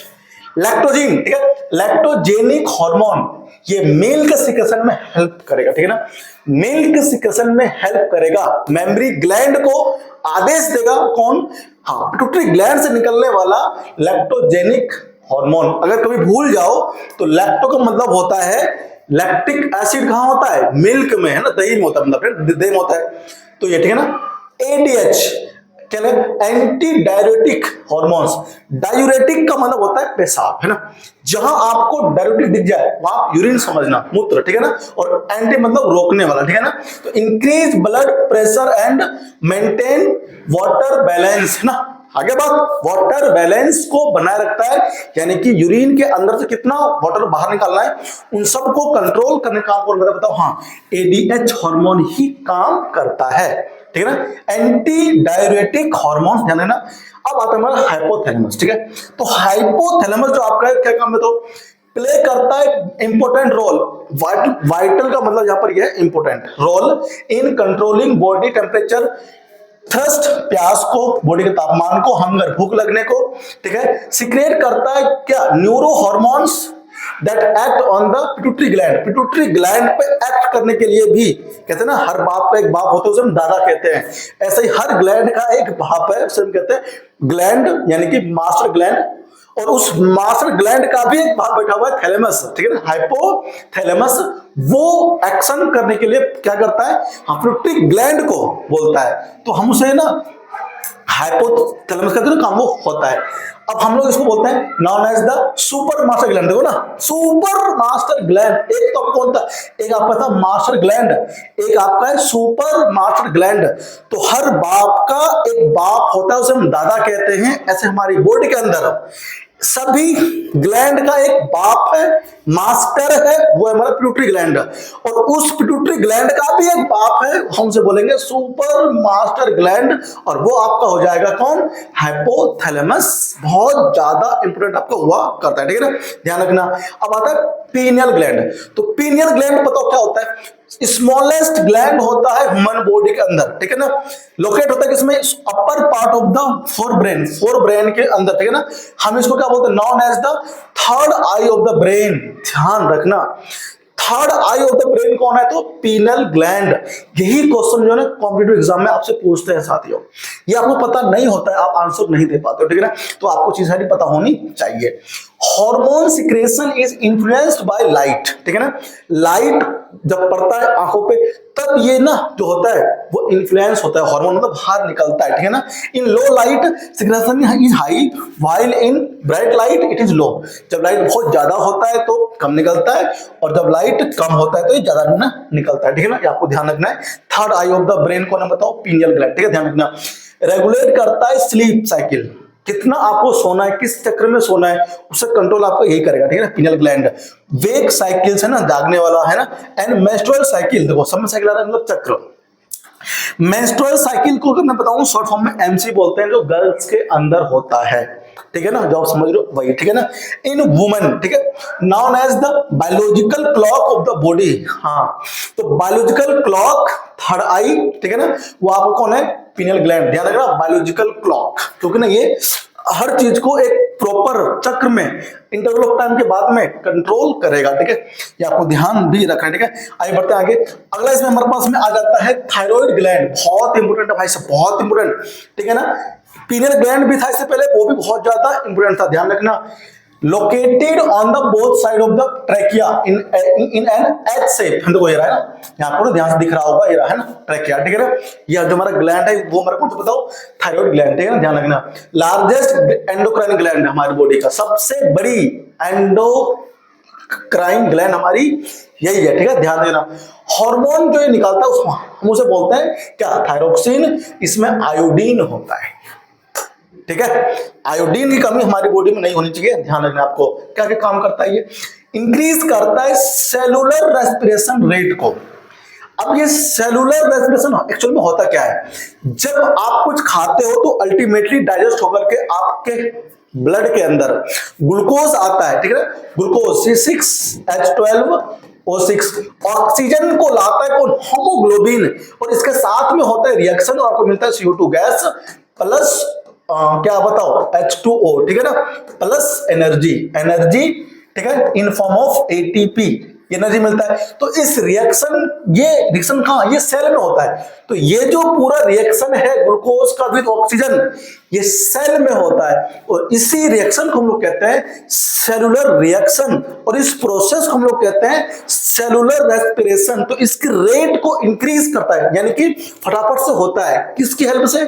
लैक्टोजिन, ठीक है, लैक्टोजेनिक हार्मोन, ये मेल के सिक्रेशन में हेल्प करेगा, ठीक है ना, मेल के सिक्रेशन में हेल्प करेगा। मेमरी ग्लैंड को आदेश देगा, कौन, हाँ पिट्यूटरी ग्लैंड से निकलने वाला लैक्टोजेनिक हार्मोन। अगर कभी भूल जाओ तो लैक्टो का मतलब होता है, लैक्टिक एसिड कहां होता है, मिल्क में, है ना, दही में होता है, मतलब दही में होता है, तो ये ठीक है ना। एडीएच क्या है, एंटी डायरेटिक हॉर्मोन्स, डायूरेटिक का मतलब होता है पेशाब, है ना, जहां आपको डायूरेटिक दिख जाए वहां यूरिन समझना, मूत्र, ठीक है ना, और एंटी मतलब रोकने वाला, ठीक है ना। तो increase blood pressure and maintain water balance, है ना, आगे बात, वाटर बैलेंस को बनाए रखता है, यानी कि यूरिन के अंदर से कितना वाटर बाहर निकालना है उन सबको कंट्रोल करने का काम कौन करता है बताओ, हाँ एडीएच हार्मोन ही काम करता है, ठीक है ना, एंटी डायरेटिक हार्मोन, ध्यान देना। अब आता है हमारा हाइपोथैलेमस, ठीक है। तो हाइपोथैलेमस जो आपका है, क्या काम है, तो प्ले करता है इंपॉर्टेंट रोल, वाइटल का मतलब यहां पर यह important role in controlling body temperature, thirst प्यास को, बॉडी के तापमान को, हंगर भूख लगने को, ठीक है। सिक्रेट करता है क्या, neuro hormones that act on the pituitary gland, pituitary gland पे एक्ट करने के लिए भी, कहते हैं ना हर बाप का एक बाप होता है, उसे हम दादा कहते हैं, ऐसे ही हर ग्लैंड का एक बाप है, उसे हम कहते हैं ग्लैंड, यानी कि मास्टर ग्लैंड, और उस मास्टर ग्लैंड का भी एक भाग बैठा हुआ है थैलेमस, ठीक है ना, हाइपोथैलेमस, वो एक्शन करने के लिए क्या करता है, पिट्यूटरी ग्लैंड को बोलता है, तो हम उसे ना हाइपोथैलेमस कहते हैं ना, काम वो होता है। अब हम लोग इसको बोलते हैं known as the super master gland, देखो ना, सुपर मास्टर ग्लैंड, एक तो कौन था, एक आपका था मास्टर ग्लैंड, एक आपका है सुपर मास्टर ग्लैंड। तो हर बाप का एक बाप होता है, उसे हम दादा कहते हैं, ऐसे हमारी बॉडी के अंदर सभी ग्लैंड का एक बाप है, मास्टर है, वो है हमारा पिट्यूटरी ग्लैंड, और उस पिट्यूटरी ग्लैंड का भी एक बाप है, हम उसे बोलेंगे सुपर मास्टर ग्लैंड, और वो आपका हो जाएगा कौन, हाइपोथैलेमस। बहुत ज्यादा इंपोर्टेंट आपका हुआ करता है, ठीक है ना, ध्यान रखना। अब आता है पीनियल ग्लैंड, तो पीनियल ग्लैंड बताओ क्या होता है, स्मॉलेस्ट ग्लैंड होता है ह्यूमन बॉडी के अंदर, ठीक है ना, लोकेट होता है किसमें, upper part of the fore brain के अंदर, ठीक है ना। हम इसको क्या बोलते हैं, known as the third eye of the brain, ध्यान रखना, third eye of the brain कौन है, तो पीनल ग्लैंड। यही क्वेश्चन जो है कॉम्पिटिटिव एग्जाम में आपसे पूछते हैं साथियों, ये आपको पता नहीं होता है, आप आंसर नहीं दे पाते हो, ठीक है ना, तो आपको चीज सारी पता होनी चाहिए। Hormone secretion is influenced by light, ठीक है ना, लाइट जब पड़ता है आंखों पे तब ये ना जो होता है वो इन्फ्लुएंस होता है, हार्मोन मतलब बाहर निकलता है, ठीक है ना। In low light secretion is high while in bright light it is low, जब लाइट बहुत ज्यादा होता है तो कम निकलता है, और जब लाइट कम होता है तो ये ज्यादा ना निकलता है, ठीक है ना, ये आपको ध्यान रखना है। Third eye of the brain को ना बताओ, पीनियल ग्लैंड, ठीक है, ध्यान रखना। रेगुलेट करता है स्लीप साइकिल, कितना आपको सोना है, किस चक्र में सोना है, उससे कंट्रोल आपका यही करेगा, ठीक है ना, पीनियल ग्लैंड। वेक साइकिल्स है ना, जागने वाला, है ना, एंड मेंस्ट्रुअल साइकिल, देखो सब में साइकिल आ रहा है, मतलब चक्र। मेंस्ट्रुअल साइकिल को अगर मैं बताऊं शॉर्ट फॉर्म में एमसी बोलते हैं, जो गर्ल्स के अंदर होता है, ठीक है ना, जो आप समझ रहे हो वही, ठीक है ना, इन वुमेन, ठीक है, known as the biological clock of the body, हाँ, तो बायोलॉजिकल क्लॉक थर्ड आई, ठीक है ना, वो आपको कौन है, पीनियल ग्लैंड, ध्यान रखना, बायोलॉजिकल क्लॉक, क्योंकि ना ये हर चीज को एक प्रॉपर चक्र में इंटरवल ऑफ टाइम के बाद में कंट्रोल करेगा, ठीक है, ये आपको ध्यान भी रखना है, ठीक है। आइए बढ़ते हैं आगे। अगला इसमें हमारे पास में आ जाता है थायराइड ग्लैंड, बहुत इंपोर्टेंट है भाई साहब, बहुत इंपोर्टेंट, ठीक है ना। पीनियल ग्लैंड भी था इससे पहले, वो भी बहुत ज्यादा इंपोर्टेंट था, ध्यान रखना। Located on the both side of the trachea in an H shape. देखो ये रहा है ना, यहाँ पर ध्यान से दिख रहा होगा, ये रहा है ना ट्रैकिया, ठीक है ना। ये जो हमारा ग्लैंड है वो हमारा कौन सा बताओ, थायराइड ग्लैंड, ठीक है ना, ध्यान रखना। लार्जेस्ट एंडोक्राइन ग्लैंड हमारी बॉडी का, सबसे बड़ी एंडोक्राइन ग्लैंड हमारी यही है, ठीक है, ध्यान देना। हार्मोन जो ये निकालता है उसको हम उसे बोलते हैं क्या, थायरोक्सिन। इसमें आयोडीन होता है, ठीक है। आयोडीन की कमी हमारी बॉडी में नहीं होनी चाहिए, ध्यान रखना। आपको क्या क्या काम करता है ये, इंक्रीज करता है सेलुलर रेस्पिरेशन रेट को। अब ये सेलुलर रेस्पिरेशन एक्चुअल में होता क्या है, जब आप कुछ खाते हो तो अल्टीमेटली डाइजेस्ट होकर के आपके ब्लड के अंदर ग्लूकोज आता है, ठीक है, ग्लूकोज C6H12O6 ऑक्सीजन को लाता है कौन, हीमोग्लोबिन, और इसके साथ में होता है रिएक्शन और आपको मिलता है CO2 गैस प्लस क्या बताओ H2O, ठीक है ना, प्लस एनर्जी, ठीक है, in form of ATP energy मिलता है। तो इस रिएक्शन, ये रिएक्शन कहां, ये सेल में होता है। तो ये जो पूरा रिएक्शन है ग्लूकोज का विद ऑक्सीजन, ये सेल में होता है, और इसी रिएक्शन को हम लोग कहते हैं सेलुलर रिएक्शन, और इस प्रोसेस को हम लोग कहते हैं सेलुलर रेस्पिरेशन। तो इसके रेट को इंक्रीज करता है, यानी कि फटाफट से होता है, किसकी हेल्प से,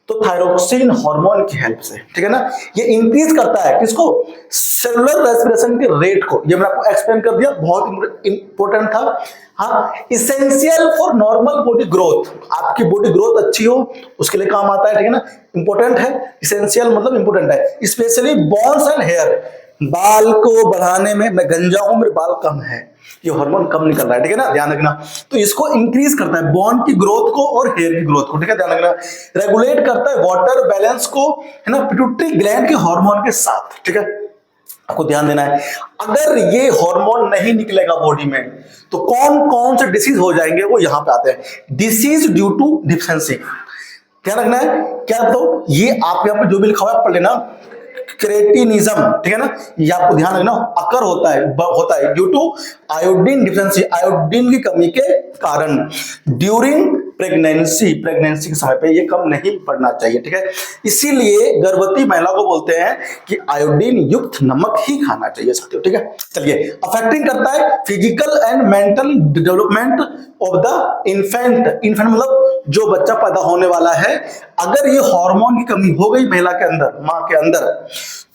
तो थायरोक्सिन हार्मोन की हेल्प से, ठीक है ना। ये इंक्रीज करता है किसको, सेलुलर रेस्पिरेशन के रेट को। ये मैंने आपको एक्सप्लेन कर दिया, बहुत इंपॉर्टेंट था। हाँ, essential for normal body growth, आपकी बॉडी ग्रोथ अच्छी हो उसके लिए काम आता है, ठीक है ना, इंपॉर्टेंट है। इसेंशियल मतलब इंपॉर्टेंट है, स्पेशली बोन्स एंड हेयर, बाल को बढ़ाने में, मैं गंजा हूं मेरे बाल कम है, ये हार्मोन कम निकल रहा है, ठीक है ना, ध्यान रखना। तो इसको इंक्रीज करता है बोन की ग्रोथ को और हेयर की ग्रोथ को, ठीक है, ध्यान रखना। रेगुलेट करता है वाटर बैलेंस को, है ना, पिट्यूटरी ग्लैंड के हार्मोन के साथ, ठीक है, आपको ध्यान देना है। अगर ये हार्मोन नहीं निकलेगा बॉडी में तो कौन कौन से डिसीज हो जाएंगे, वो यहां पे आते हैं। डिसीज ड्यू टू डिफिशिएंसी, ध्यान रखना है। क्या तो ये आप यहाँ पे जो भी लिखा हुआ है पढ़ लेना, क्रेटिनिज्म, ठीक है ना, ये आपको ध्यान रखना, अकर होता है due to iodine deficiency, iodine की कमी के कारण। ड्यूरिंग प्रेगनेंसी के समय पे ये कम नहीं पड़ना चाहिए, ठीक है। इसीलिए गर्भवती महिला को बोलते हैं कि आयोडीन युक्त नमक ही खाना चाहिए साथियों, ठीक है। चलिए, अफेक्टिंग करता है physical and mental development of the infant मतलब जो बच्चा पैदा होने वाला है, अगर ये हार्मोन की कमी हो गई महिला के अंदर, मां के अंदर,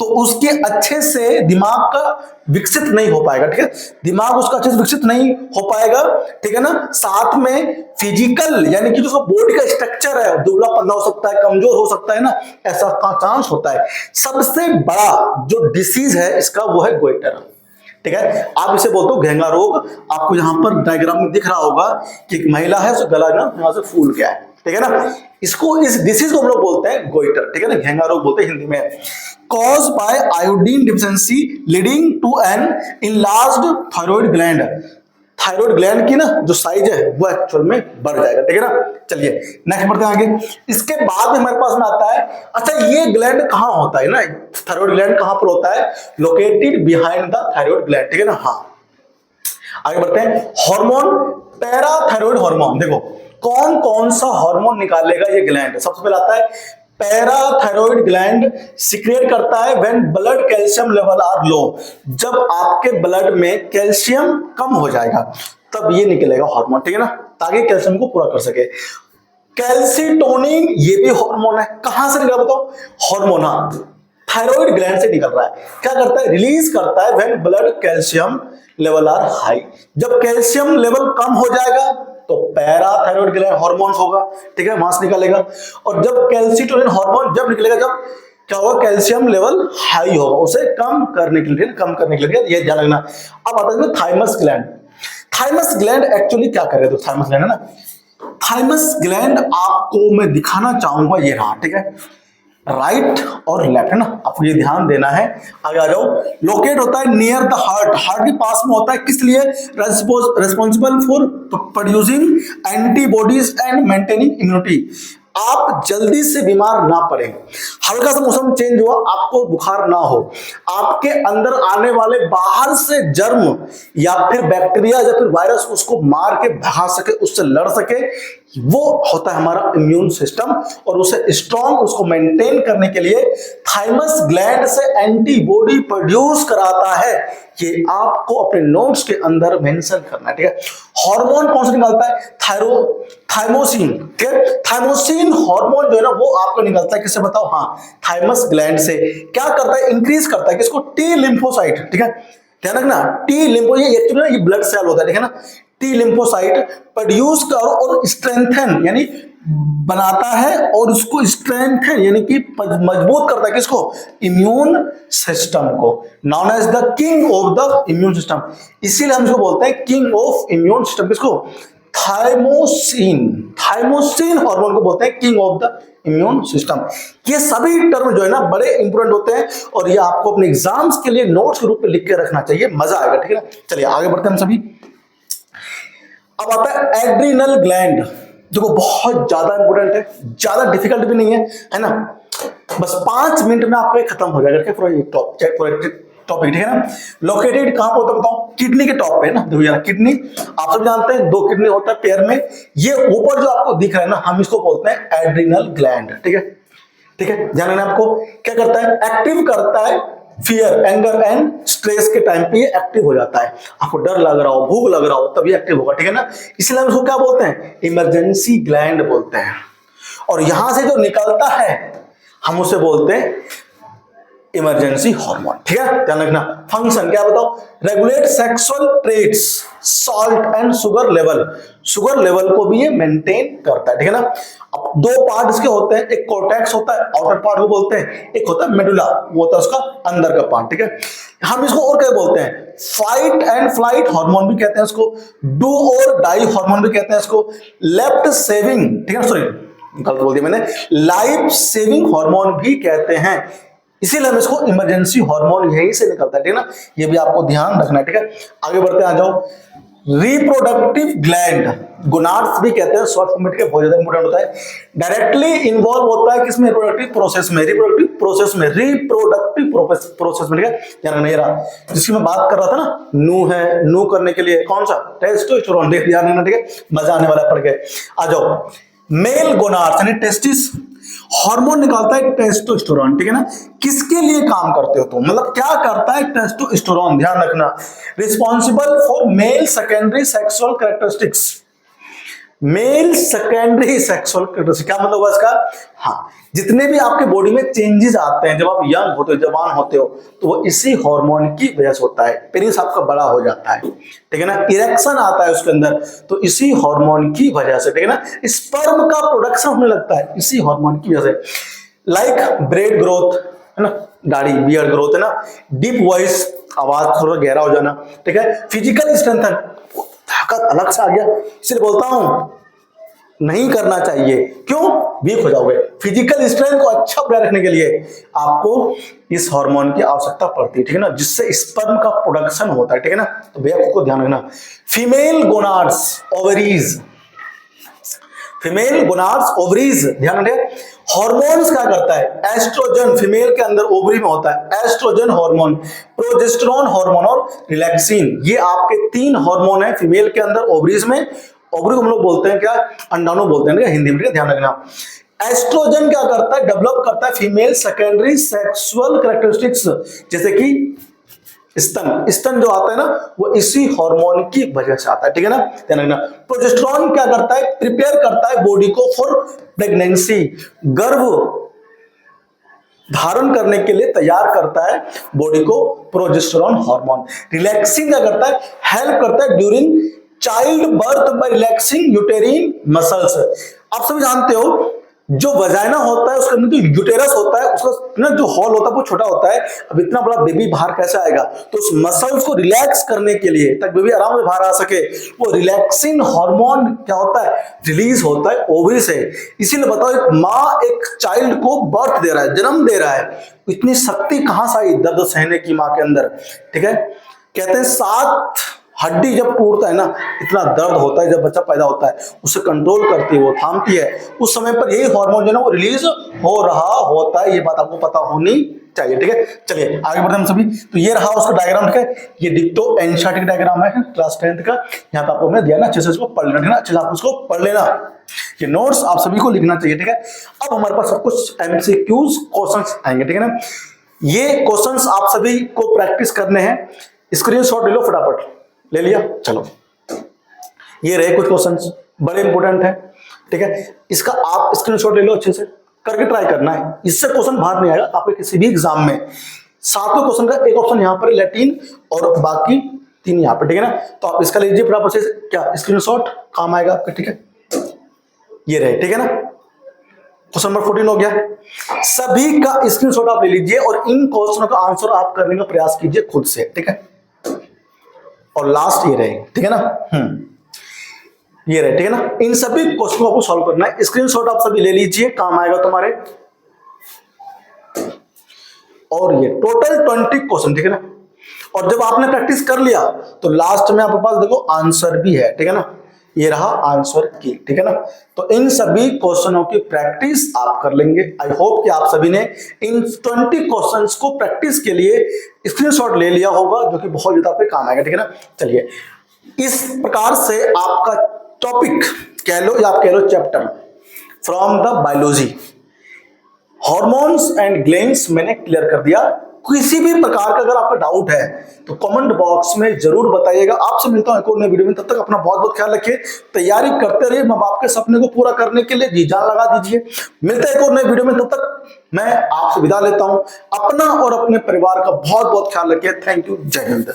तो उसके अच्छे से दिमाग का विकसित नहीं हो पाएगा, ठीक है, दिमाग उसका अच्छे से विकसित नहीं हो पाएगा, ठीक है ना। साथ में फिजिकल यानी कि जो बॉडी का स्ट्रक्चर है दुबला पतला हो सकता है, कमजोर हो सकता है ना, ऐसा का चांस होता है। सबसे बड़ा जो डिसीज है इसका वो है गोइटर, ठीक है, आप इसे बोलते हो घेंगा रोग। आपको यहां पर डायग्राम में दिख रहा होगा कि एक महिला है, उसका गला ना यहां से फूल गया है, ठीक है ना, इसको, इस डिसीज को हम लोग बोलते हैं गोइटर, ठीक है ना, घेंगा रोग बोलते हैं हिंदी में। Cause by iodine deficiency leading to an enlarged thyroid gland, thyroid gland की ना जो साइज है वो एक्चुअल में बढ़ जाएगा, ठीक है ना। चलिए नेक्स्ट बढ़ते हैं आगे। इसके बाद हमारे पास में आता है, अच्छा ये ग्लैंड कहां होता है ना, थायराइड ग्लैंड कहां पर होता है, located behind the thyroid gland, ठीक है ना। हाँ, आगे बढ़ते हैं। हार्मोन, पैराथायराइड हार्मोन, देखो कौन कौन सा हार्मोन निकालेगा ये ग्लैंड। सबसे पहले आता है पैराथायराइड ग्लैंड सिक्रिएट करता है when blood calcium level are low, जब आपके ब्लड में कैल्शियम कम हो जाएगा तब ये निकलेगा हार्मोन, ठीक है ना, ताकि कैल्शियम को पूरा कर सके। कैल्सिटोनिन ये भी हार्मोन है, कहां से निकला बताओ, हार्मोन, हाँ, थायराइड ग्लैंड से निकल रहा है। क्या करता है, रिलीज करता है when blood calcium level are high, जब कैल्शियम लेवल कम हो जाएगा तो पैराथायराइड ग्लैंड हार्मोन होगा, ठीक है, वहां से निकलेगा। और जब कैल्सिटोनिन हार्मोन जब निकलेगा, जब क्या होगा, कैल्शियम लेवल हाई होगा, उसे कम करने के लिए ये ध्यान रखना। अब आता है thymus gland. Thymus gland actually क्या करे, तो थाइमस ग्लैंड है ना, थाइमस ग्लैंड आपको मैं दिखाना चाहूंगा, ये रहा, ठीक है, राइट और लेफ्ट है ना, आपको ये ध्यान देना है। आगे आ जाओ। लोकेट होता है नियर द हार्ट, हार्ट के पास में होता है, किस लिए, responsible for producing antibodies and maintaining immunity. आप जल्दी से बीमार ना पड़े, हल्का सा मौसम चेंज हुआ आपको बुखार ना हो, आपके अंदर आने वाले बाहर से जर्म या फिर बैक्टीरिया या फिर वायरस उसको मार के भगा सके, उससे लड़ सके, वो होता है हमारा इम्यून सिस्टम। और उसे स्ट्रॉन्ग उसको मेंटेन करने के लिए थाइमस ग्लैंड से एंटीबॉडी प्रोड्यूस कराता है। ये आपको अपने नोट्स के अंदर मेंशन करना है, ठीक है। हार्मोन कौन सा निकलता है? थाइमोसिन, ठीक है। थाइमोसिन हार्मोन जो है ना वो आपको निकलता है किससे बताओ? हाँ, थाइमस ग्लैंड से। क्या करता है? इंक्रीज करता है किसको? टी लिम्फोसाइट, ठीक है, ध्यान रखना। टी लिम्फो ये एक्चुअली ये ब्लड सेल होता है, ठीक है ना। टी लिम्फोसाइट प्रोड्यूस कर और स्ट्रेंथन यानी बनाता है और उसको स्ट्रेंथन यानी कि मजबूत करता है किसको? इम्यून सिस्टम को, known as the king of the immune system. इसीलिए हम इसको बोलते हैं किंग ऑफ इम्यून सिस्टम। किसको? थाइमोसिन। थाइमोसिन हार्मोन को बोलते हैं king of the immune system. ये सभी टर्म जो है ना बड़े इंपोर्टेंट होते हैं और ये आपको अपने एग्जाम्स के लिए नोट्स के रूप में लिख के रखना चाहिए, मजा आएगा, ठीक है ना। चलिए आगे बढ़ते हैं हम सभी। अब आता है एड्रिनल ग्लैंड, जो बहुत ज्यादा इंपोर्टेंट है, ज्यादा डिफिकल्ट भी नहीं है ना। बस 5 मिनट में आपको खत्म हो जाएगा टॉपिक, ठीक है ना। लोकेटेड कहां पर होता है बताओ? किडनी के टॉप पे है ना। देखो यार किडनी आप सब जानते हैं 2 किडनी होता है पैर में। ये ऊपर जो आपको दिख रहा है ना हम इसको बोलते हैं एड्रिनल ग्लैंड, ठीक है, ठीक है। ध्यान रखना आपको। क्या करता है? एक्टिव करता है फियर, एंगर एंड स्ट्रेस के टाइम पे ये एक्टिव हो जाता है। आपको डर लग रहा हो, भूख लग रहा हो, तभी एक्टिव होगा, ठीक है ना। इसलिए हम इसको क्या बोलते हैं? इमरजेंसी ग्लैंड बोलते हैं। और यहां से जो निकलता है हम उसे बोलते हैं इमरजेंसी हार्मोन, ठीक है, ध्यान रखना। फंक्शन क्या बताओ? Regulate sexual traits, salt and sugar level. Sugar level को भी ये मेंटेन करता है, ठीक है ना। अब 2 पार्ट इसके होते हैं, एक कोर्टेक्स होता है, आउटर पार्ट को बोलते हैं, एक होता है मेडुला, वो होता है उसका अंदर का पार्ट, ठीक है। हम इसको और क्या बोलते हैं? फाइट एंड फ्लाइट हार्मोन भी कहते हैं इसको, डू और डाई हार्मोन भी कहते हैं इसको, लेफ्ट सेविंग, ठीक है, सॉरी गलत बोल दिया मैंने, लाइफ सेविंग हार्मोन भी कहते हैं। इसीलिए हम इसको इमरजेंसी हार्मोन यही से निकलता है, ठीक है ना। ये भी आपको ध्यान रखना है, ठीक है। आगे बढ़ते आ जाओ। रिप्रोडक्टिव ग्लैंड, गोनाड्स भी कहते हैं, शॉर्ट फॉर्म में, ठीक है, बहुत ज्यादा इंपोर्टेंट होता है। डायरेक्टली इन्वॉल्व होता है किसमें? रिप्रोडक्टिव प्रोसेस में, रिप्रोडक्टिव प्रोसेस में, ठीक है। ध्यान नहीं रहा जिसकी मैं बात कर रहा था ना, नू है, नू करने के लिए कौन सा? टेस्टोस्टेरोन, देख ध्यान रखना, ठीक है, मजा आने वाला पड़ गए। आ जाओ। मेल गोनाड्स यानी टेस्टिस हार्मोन निकालता है टेस्टोस्टेरोन, ठीक है ना। किसके लिए काम करते हो तुम? मतलब क्या करता है टेस्टोस्टेरोन? ध्यान रखना। Responsible for male secondary sexual characteristics. Male secondary sexual characteristics क्या मतलब हुआ इसका? हाँ, जितने भी आपके बॉडी में चेंजेस आते हैं जब आप यंग होते हो, जवान होते हो, तो वो इसी हार्मोन की वजह से होता है। पेनिस आपका बड़ा हो जाता है, ठीक है ना, इरेक्शन आता है उसके अंदर, तो इसी हार्मोन की वजह से, ठीक है ना। स्पर्म का प्रोडक्शन होने लगता है इसी हार्मोन की वजह से। लाइक ब्रेड ग्रोथ है ना, दाढ़ी बियर्ड ग्रोथ है ना, डीप वॉइस आवाज थोड़ा गहरा हो जाना, ठीक है। फिजिकल स्ट्रेंथन, ताकत अलग से आ गया, इसलिए बोलता हूं नहीं करना चाहिए। क्यों? वीक हो जाओगे। फिजिकल स्ट्रेंथ को अच्छा बनाए रखने के लिए आपको इस हार्मोन की आवश्यकता पड़ती है, ठीक है ना, जिससे स्पर्म का प्रोडक्शन होता है, ठीक है ना। तो भैया को ध्यान रखना। Female gonads ovaries, female gonads ovaries, ध्यान रखें। हार्मोन्स क्या करता है? एस्ट्रोजन फीमेल के अंदर ओवरी में होता है, एस्ट्रोजन हार्मोन, प्रोजेस्टेरोन हार्मोन और रिलैक्सिन। ये आपके 3 हार्मोन है फीमेल के अंदर ओवरीज में। ओवरी को हम लोग बोलते हैं क्या? अंडाणु बोलते हैं हिंदी में, ध्यान रखना। एस्ट्रोजन क्या करता है? डेवलप करता है फीमेल सेकेंडरी सेक्सुअल कैरेक्टरिस्टिक्स, जैसे कि स्तन। स्तन जो आता है ना वो इसी हार्मोन की वजह से आता है, ठीक है ना, ध्यान रखना। प्रोजेस्टेरोन क्या करता है? प्रिपेयर करता है बॉडी को फॉर प्रेगनेंसी, गर्भ धारण करने के लिए तैयार करता है बॉडी को प्रोजेस्टेरोन हार्मोन। रिलैक्सिंग क्या करता है? हेल्प करता है during child birth bye relaxing यूटेरिन muscles. आप सभी जानते हो जो वजाइना होता है उसके अंदर जो यूटेरस होता है उसका ना जो हॉल होता है वो छोटा होता है। अब इतना बड़ा बेबी बाहर कैसे आएगा? तो उस मसल्स को रिलैक्स करने के लिए ताकि बेबी आराम से बाहर आ सके, वो रिलैक्सिंग हार्मोन क्या होता है? रिलीज होता है ओवरी से। इसीलिए बताओ एक माँ एक चाइल्ड को बर्थ दे रहा है, जन्म दे रहा है, इतनी शक्ति कहां से आई दर्द सहने की माँ के अंदर, ठीक है। कहते हैं 7 हड्डी जब टूटता है ना, इतना दर्द होता है जब बच्चा पैदा होता है, उसे कंट्रोल करती है, वो थामती है, उस समय पर यही हार्मोन जो है वो रिलीज हो रहा होता है। ये बात आपको पता होनी चाहिए, ठीक है। चलिए आगे बढ़ते हैं हम सभी। तो ये रहा उसका डायग्राम, ठीक है। ये डिक्टो एनसीईआरटी डायग्राम है क्लास 10th का। यहाँ पे आपको मैं दिया ना, अच्छे से इसको पढ़ लेना, ठीक है ना। अच्छे से आप उसको पढ़ लेना, ये नोट्स आप सभी को लिखना चाहिए, ठीक है। अब हमारे पास सब कुछ एमसीक्यूज क्वेश्चंस आएंगे, ठीक है ना। ये क्वेश्चंस आप सभी को प्रैक्टिस करने हैं। स्क्रीनशॉट ले लो फटाफट, ले लिया, चलो। ये रहे कुछ क्वेश्चंस, बड़े इंपॉर्टेंट है, ठीक है। इसका आप स्क्रीनशॉट ले लो, अच्छे से करके ट्राई करना है। इससे क्वेश्चन बाहर नहीं आएगा आपके किसी भी एग्जाम में। 7वें क्वेश्चन का एक ऑप्शन यहाँ पर लैटिन और बाकी 3 यहाँ पर, ठीक है ना। तो आप इसका लीजिए फटाफट से, क्या स्क्रीनशॉट काम आएगा आपका, ठीक है। ये रहे, ठीक है ना। क्वेश्चन नंबर 14 हो गया। सभी का स्क्रीनशॉट आप ले लीजिए और इन क्वेश्चनों का आंसर आप करने का प्रयास कीजिए खुद से, ठीक है। और लास्ट ये रहे, ठीक है ना। ये रहे, ठीक है ना। इन सभी क्वेश्चन को आपको सॉल्व करना है। स्क्रीनशॉट आप सभी ले लीजिए, काम आएगा तुम्हारे। और ये टोटल 20 क्वेश्चन, ठीक है ना। और जब आपने प्रैक्टिस कर लिया तो लास्ट में आपके पास देखो आंसर भी है, ठीक है ना। ये रहा आंसर की, ठीक है ना। तो इन सभी क्वेश्चनों की प्रैक्टिस आप कर लेंगे। आई होप कि आप सभी ने इन 20 क्वेश्चंस को प्रैक्टिस के लिए स्क्रीनशॉट ले लिया होगा, जो कि बहुत ज्यादा पे काम आएगा, ठीक है ना। चलिए, इस प्रकार से आपका टॉपिक कह लो या आप कह लो chapter from the biology hormones and glands मैंने क्लियर कर दिया। किसी भी प्रकार का अगर आपका डाउट है तो कमेंट बॉक्स में जरूर बताइएगा। आपसे मिलता हूं एक और नए वीडियो में, तब तक अपना बहुत बहुत ख्याल रखिए। तैयारी करते रहिए, मां बाप के सपने को पूरा करने के लिए जी जान लगा दीजिए। मिलते हैं एक और नए वीडियो में, तब तक मैं आपसे विदा लेता हूं। अपना और अपने परिवार का बहुत बहुत ख्याल रखिए। थैंक यू, जय हिंद।